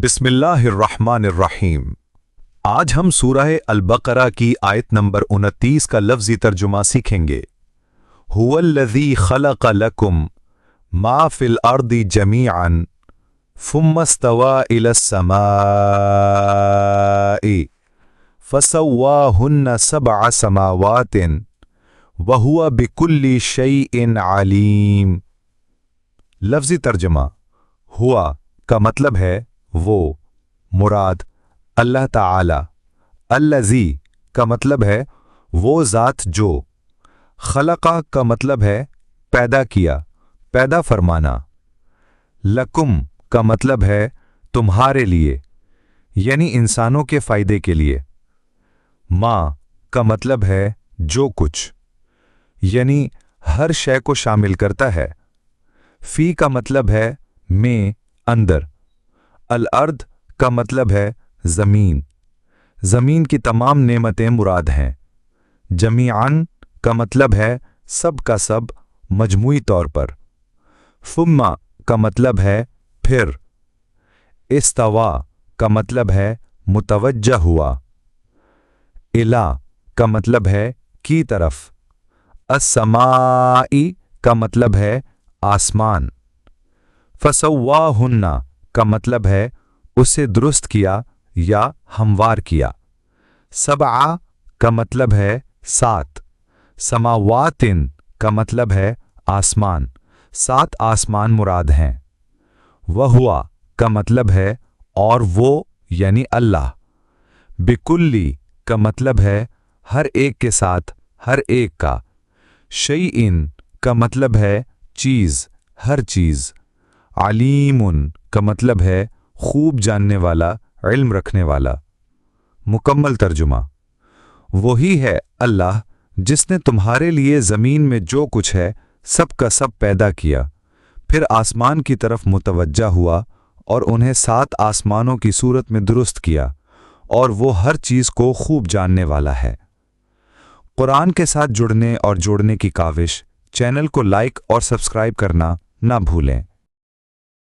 बिस्मिल्लाहिर्रहमानिर्रहीम। आज हम सूरह अल-बकरा की आयत नंबर 29 का लफ्ज़ी तर्जुमा सीखेंगे। हुवल्लज़ी खलक़ लकुम मा फ़िल अर्दि जमीअन सुम्मा इस्तवा इलस समाई फसव्वाहुन्ना सबअ समावातिन व हुवा बिकुल्लि शैइन अलीम। लफ्ज़ी तर्जुमा। हुआ का मतलब है वो, मुराद अल्लाह ताला। अल्लज़ी का मतलब है वो ज़ात जो। खलक़ा का मतलब है पैदा किया, पैदा फरमाना। लकुम का मतलब है तुम्हारे लिए, यानी इंसानों के फ़ायदे के लिए। माँ का मतलब है जो कुछ, यानी हर शय को शामिल करता है। फ़ी का मतलब है में, अंदर। अल-अर्द का मतलब है ज़मीन, ज़मीन की तमाम नेमतें मुराद हैं। जमीअन का मतलब है सब का सब, मजमूई तौर पर। फुम्मा का मतलब है फिर। इस्तवा का मतलब है मुतवज्जह हुआ। इला का मतलब है की तरफ। अस्समाई का मतलब है आसमान। फसव्वाहुन्ना का मतलब है उसे दुरुस्त किया या हमवार किया। सबआ का मतलब है सात। समावातिन का मतलब है आसमान, सात आसमान मुराद हैं। वहुआ का मतलब है और वो, यानी अल्लाह। बिकुल्ली का मतलब है हर एक के साथ, हर एक का। शैइन का मतलब है चीज़, हर चीज़। अलीमुन का मतलब है खूब जानने वाला, इल्म रखने वाला। मुकम्मल तर्जुमा। वही है अल्लाह जिसने तुम्हारे लिए ज़मीन में जो कुछ है सब का सब पैदा किया, फिर आसमान की तरफ मुतवज्जा हुआ और उन्हें सात आसमानों की सूरत में दुरुस्त किया, और वो हर चीज़ को खूब जानने वाला है। कुरान के साथ जुड़ने और जोड़ने की काविश। चैनल को लाइक और सब्सक्राइब करना ना भूलें।